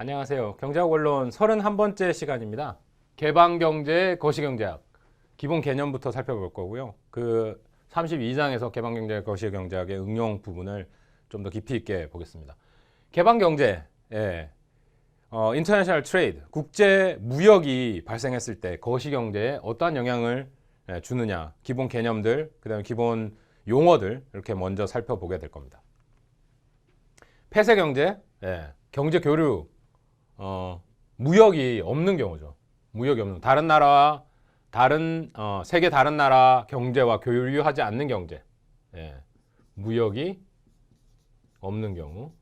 안녕하세요. 경제학 원론 31번째 시간입니다. 개방경제, 거시경제학 기본 개념부터 살펴볼 거고요. 그 32장에서 개방경제, 거시경제학의 응용 부분을 좀 더 깊이 있게 보겠습니다. 개방경제, 인터내셔널 트레이드, 국제 무역이 발생했을 때 거시경제에 어떠한 영향을 주느냐, 기본 개념들, 그다음에 기본 용어들 이렇게 먼저 살펴보게 될 겁니다. 폐쇄경제, 경제 교류, 무역이 없는 경우죠. 무역이 없는 다른 나라와 세계 다른 나라 경제와 교류하지 않는 경제, 무역이 없는 경우,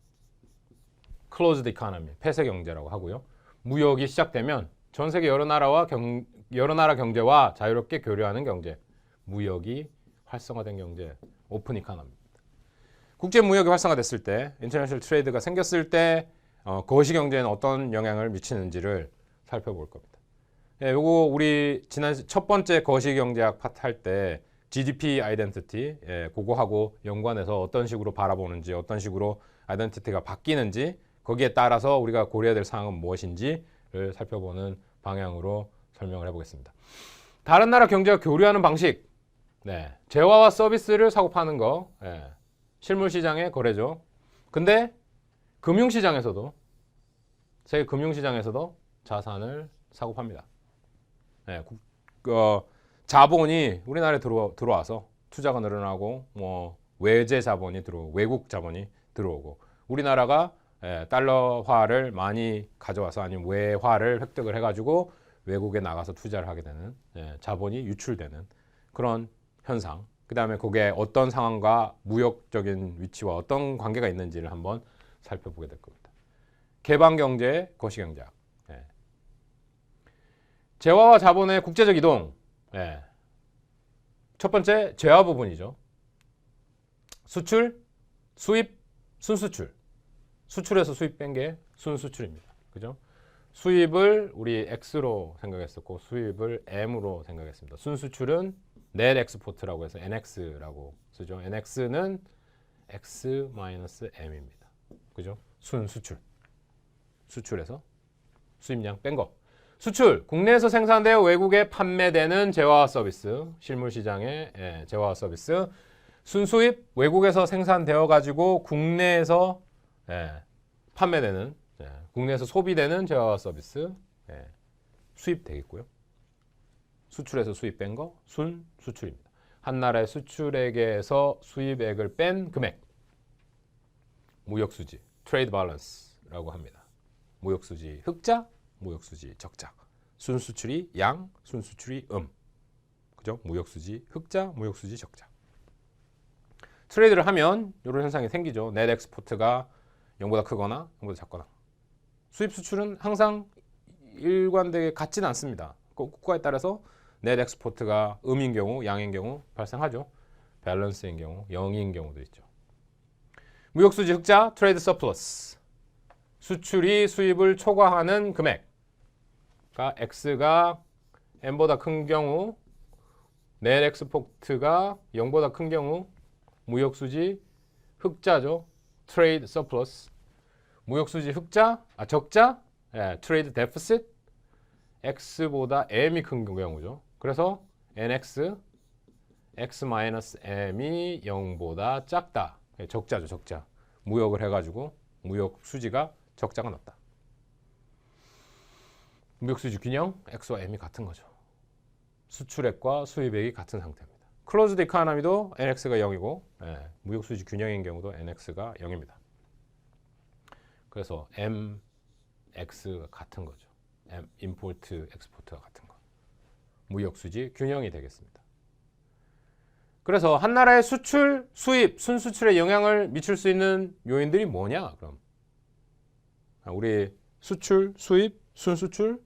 closed economy, 폐쇄 경제라고 하고요. 무역이 시작되면 전 세계 여러 나라 경제와 자유롭게 교류하는 경제, 무역이 활성화된 경제, 오픈 이코노미. 국제 무역이 활성화됐을 때, 인터내셔널 트레이드가 생겼을 때 거시 경제에는 어떤 영향을 미치는지를 살펴볼 겁니다. 요거 우리 지난 첫 번째 거시 경제학 파트 할 때 GDP 아이덴티티, 그거하고 연관해서 어떤 식으로 바라보는지, 어떤 식으로 아이덴티티가 바뀌는지, 거기에 따라서 우리가 고려해야 될 사항은 무엇인지를 살펴보는 방향으로 설명을 해보겠습니다. 다른 나라 경제와 교류하는 방식, 재화와 서비스를 사고 파는 거, 실물시장의 거래죠. 근데 금융시장에서도, 세계 금융시장에서도 자산을 사고 팝니다. 자본이 우리나라에 들어와서 투자가 늘어나고, 외제 자본이 들어오고, 외국 자본이 들어오고, 우리나라가 달러화를 많이 가져와서 아니면 외화를 획득을 해가지고 외국에 나가서 투자를 하게 되는, 자본이 유출되는 그런 현상. 그 다음에 그게 어떤 상황과 무역적인 위치와 어떤 관계가 있는지를 한번 살펴보게 될 겁니다. 개방경제, 거시경제학. 재화와 자본의 국제적 이동. 첫 번째, 재화 부분이죠. 수출, 수입, 순수출. 수출에서 수입 뺀 게 순수출입니다. 그죠? 수입을 우리 X로 생각했었고 수입을 M으로 생각했습니다. 순수출은 net export라고 해서 NX라고 쓰죠. NX는 X-M입니다. 그죠? 순수출. 수출에서 수입량 뺀 거. 수출, 국내에서 생산되어 외국에 판매되는 재화와 서비스, 실물 시장의 재화와 서비스. 순수입, 외국에서 생산되어 가지고 국내에서 판매되는, 국내에서 소비되는 재화와 서비스, 수입 되겠고요. 수출에서 수입 뺀 거, 순수출입니다. 한 나라의 수출액에서 수입액을 뺀 금액, 무역수지, 트레이드 밸런스라고 합니다. 무역수지 흑자, 무역수지 적자. 순수출이 양, 순수출이 그죠? 무역수지 흑자, 무역수지 적자. 트레이드를 하면 이런 현상이 생기죠. 넷 엑스포트가 0보다 크거나 0보다 작거나. 수입 수출은 항상 일관되게 같지는 않습니다. 국가에 따라서 넷 엑스포트가 음인 경우, 양인 경우 발생하죠. 밸런스인 경우, 0인 경우도 있죠. 무역수지 흑자, 트레이드 서플러스. 수출이 수입을 초과하는 금액. X가 M보다 큰 경우, 넷 엑스포트가 0보다 큰 경우, 무역수지 흑자죠. 트레이드 서플러스. 무역수지 적자, 트레이드 데피시트, X보다 M이 큰 경우죠. 그래서 NX, X-M이 0보다 작다. 적자죠, 적자. 무역을 해가지고 무역 수지가 적자가 났다. 무역수지 균형, X와 M이 같은 거죠. 수출액과 수입액이 같은 상태입니다. 클로즈드 이코노미도 NX가 0이고 무역수지 균형인 경우도 NX가 0입니다. 그래서 M, X가 같은 거죠. M, 임포트, 엑스포트가 같은 거. 무역수지 균형이 되겠습니다. 그래서 한 나라의 수출, 수입, 순수출에 영향을 미칠 수 있는 요인들이 뭐냐? 그럼 우리 수출, 수입, 순수출,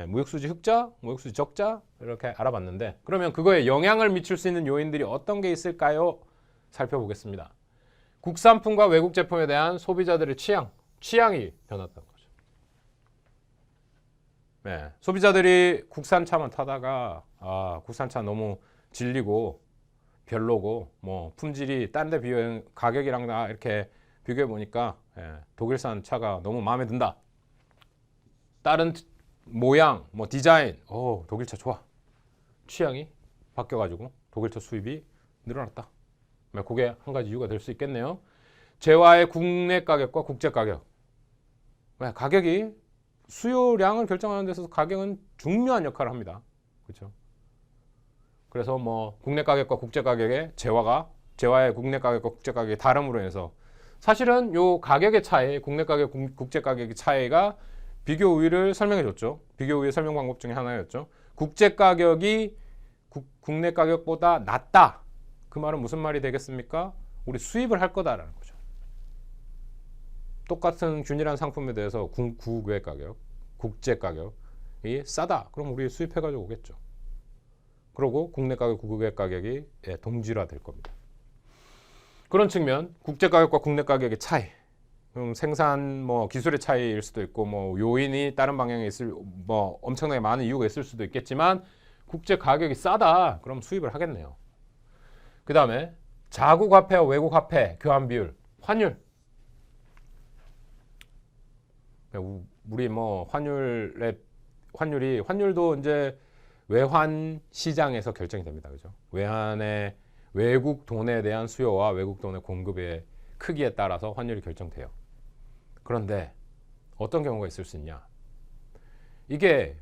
무역수지 흑자, 무역수지 적자 이렇게 알아봤는데 그러면 그거에 영향을 미칠 수 있는 요인들이 어떤 게 있을까요? 살펴보겠습니다. 국산품과 외국 제품에 대한 소비자들의 취향이 변했다는 거죠. 소비자들이 국산차만 타다가 국산차 너무 질리고 별로고 품질이 딴 데 비교 가격이랑 다 이렇게 비교해 보니까 독일산 차가 너무 마음에 든다. 다른 모양, 뭐 디자인, 독일차 좋아. 취향이 바뀌어가지고 독일차 수입이 늘어났다. 그게 한 가지 이유가 될 수 있겠네요. 재화의 국내 가격과 국제 가격. 가격이 수요량을 결정하는 데 있어서 가격은 중요한 역할을 합니다. 그렇죠? 그래서 뭐 국내 가격과 국제 가격의 재화의 국내 가격과 국제 가격의 다름으로 인해서 사실은 요 가격의 차이, 국내 가격, 국제 가격의 차이가 비교 우위를 설명해 줬죠. 비교 우위 설명 방법 중에 하나였죠. 국제 가격이 국내 가격보다 낮다. 그 말은 무슨 말이 되겠습니까? 우리 수입을 할 거다라는 거죠. 똑같은 균일한 상품에 대해서 국외 가격, 국제 가격이 싸다. 그럼 우리 수입해가지고 오겠죠. 그리고 국내 가격, 국외 가격이 동질화 될 겁니다. 그런 측면, 국제 가격과 국내 가격의 차이, 생산 뭐 기술의 차이일 수도 있고 뭐 요인이 다른 방향에 있을 뭐 엄청나게 많은 이유가 있을 수도 있겠지만 국제 가격이 싸다. 그럼 수입을 하겠네요. 그 다음에 자국 화폐와 외국 화폐 교환 비율, 우리 뭐 환율도 이제 외환 시장에서 결정이 됩니다. 그죠? 외국 돈에 대한 수요와 외국 돈의 공급의 크기에 따라서 환율이 결정돼요. 그런데 어떤 경우가 있을 수 있냐? 이게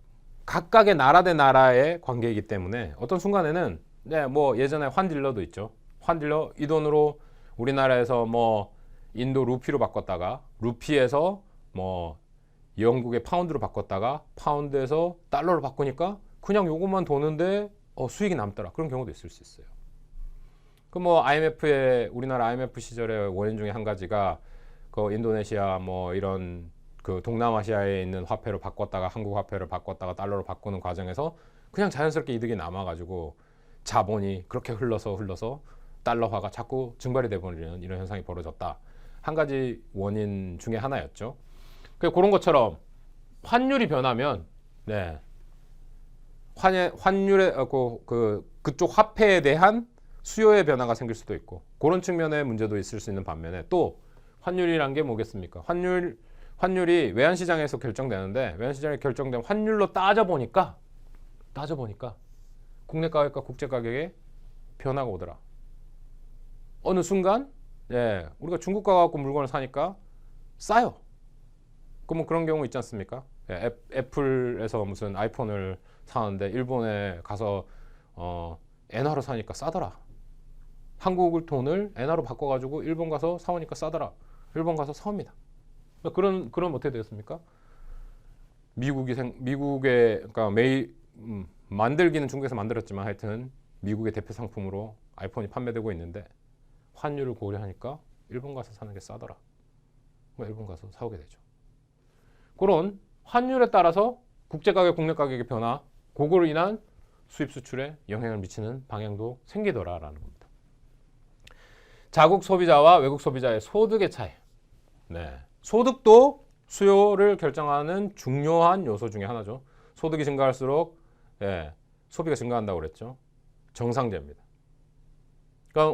각각의 나라 대 나라의 관계이기 때문에 어떤 순간에는 뭐 예전에 환딜러도 있죠. 환딜러 이 돈으로 우리나라에서 뭐 인도 루피로 바꿨다가 루피에서 뭐 영국의 파운드로 바꿨다가 파운드에서 달러로 바꾸니까 그냥 요것만 도는데 수익이 남더라. 그런 경우도 있을 수 있어요. 그 뭐 우리나라 IMF 시절의 원인 중에 한 가지가 그 인도네시아 뭐 이런 그 동남아시아에 있는 화폐로 바꿨다가 한국 화폐를 바꿨다가 달러로 바꾸는 과정에서 그냥 자연스럽게 이득이 남아가지고 자본이 그렇게 흘러서 달러화가 자꾸 증발이 돼버리는 이런 현상이 벌어졌다. 한 가지 원인 중에 하나였죠. 그런 것처럼 환율이 변하면 환율의 그쪽 화폐에 대한 수요의 변화가 생길 수도 있고 그런 측면의 문제도 있을 수 있는 반면에 또 환율이란 게 뭐겠습니까? 환율이 외환시장에서 결정되는데 외환시장에 결정된 환율로 따져보니까 국내 가격과 국제 가격에 변화가 오더라. 어느 순간 우리가 중국 가갖고 물건을 사니까 싸요. 그럼 그런 경우 있지 않습니까? 애플에서 무슨 아이폰을 사는데 일본에 가서 엔화로 사니까 싸더라. 한국 돈을 엔화로 바꿔가지고 일본 가서 사오니까 싸더라. 일본 가서 사옵니다. 그럼 어떻게 되겠습니까? 미국의 그러니까 만들기는 중국에서 만들었지만 하여튼 미국의 대표 상품으로 아이폰이 판매되고 있는데 환율을 고려하니까 일본 가서 사는 게 싸더라. 일본 가서 사오게 되죠. 그런 환율에 따라서 국제 가격, 국내 가격의 변화, 그거로 인한 수입 수출에 영향을 미치는 방향도 생기더라라는 겁니다. 자국 소비자와 외국 소비자의 소득의 차이. 소득도 수요를 결정하는 중요한 요소 중에 하나죠. 소득이 증가할수록 소비가 증가한다고 그랬죠. 정상제입니다.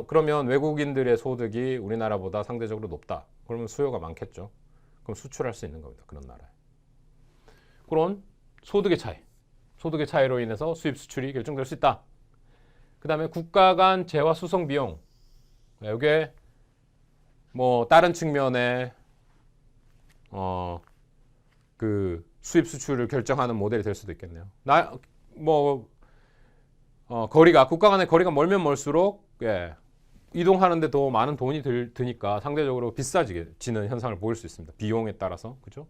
그러면 외국인들의 소득이 우리나라보다 상대적으로 높다. 그러면 수요가 많겠죠. 그럼 수출할 수 있는 겁니다. 그런 나라에. 그런 소득의 차이로 인해서 수입 수출이 결정될 수 있다. 그 다음에 국가 간 재화 수송 비용. 이게 뭐 다른 측면에 그 수입 수출을 결정하는 모델이 될 수도 있겠네요. 국가 간의 거리가 멀면 멀수록 이동하는데 더 많은 돈이 드니까 상대적으로 비싸지는 현상을 보일 수 있습니다. 비용에 따라서. 그죠?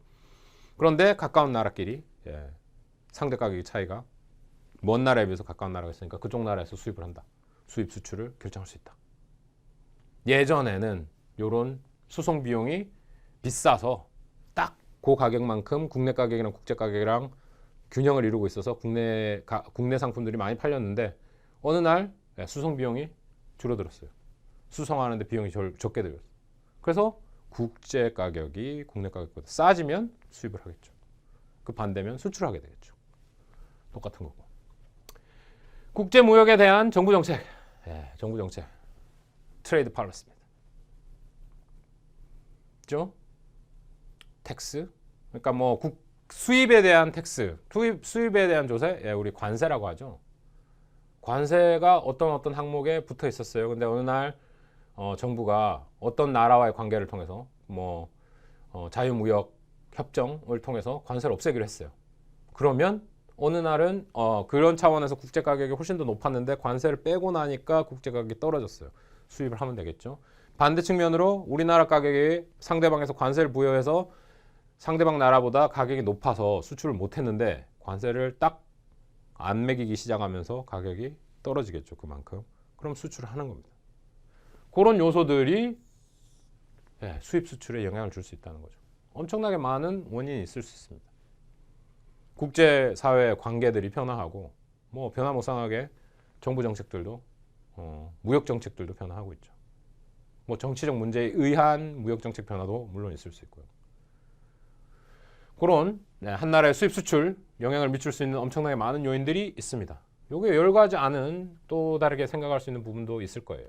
그런데 가까운 나라끼리 상대 가격의 차이가 먼 나라에 비해서 가까운 나라가 있으니까 그쪽 나라에서 수입을 한다. 수입 수출을 결정할 수 있다. 예전에는 이런 수송 비용이 비싸서 딱 그 가격만큼 국내 가격이랑 국제 가격이랑 균형을 이루고 있어서 국내 상품들이 많이 팔렸는데 어느 날 수송 비용이 줄어들었어요. 수송하는데 비용이 적게 들었어요. 그래서 국제 가격이 국내 가격보다 싸지면 수입을 하겠죠. 그 반대면 수출하게 되겠죠. 똑같은 거고. 국제 무역에 대한 정부 정책. 정부 정책. 트레이드 팔러시입니다. 그죠? 텍스. 그러니까 뭐 수입에 대한 텍스, 수입에 대한 조세, 예, 우리 관세라고 하죠. 관세가 어떤 항목에 붙어 있었어요. 근데 어느 날 정부가 어떤 나라와의 관계를 통해서 뭐 자유무역 협정을 통해서 관세를 없애기로 했어요. 그러면 어느 날은 그런 차원에서 국제 가격이 훨씬 더 높았는데 관세를 빼고 나니까 국제 가격이 떨어졌어요. 수입을 하면 되겠죠. 반대 측면으로 우리나라 가격이 상대방에서 관세를 부여해서 상대방 나라보다 가격이 높아서 수출을 못했는데 관세를 딱 안 매기기 시작하면서 가격이 떨어지겠죠. 그만큼. 그럼 수출을 하는 겁니다. 그런 요소들이 수입 수출에 영향을 줄 수 있다는 거죠. 엄청나게 많은 원인이 있을 수 있습니다. 국제사회 관계들이 변화하고 뭐 변화무쌍하게 정부 정책들도 무역 정책들도 변화하고 있죠. 뭐 정치적 문제에 의한 무역 정책 변화도 물론 있을 수 있고요. 그런 한 나라의 수입 수출 영향을 미칠 수 있는 엄청나게 많은 요인들이 있습니다. 요게 여러 가지 않은 또 다르게 생각할 수 있는 부분도 있을 거예요.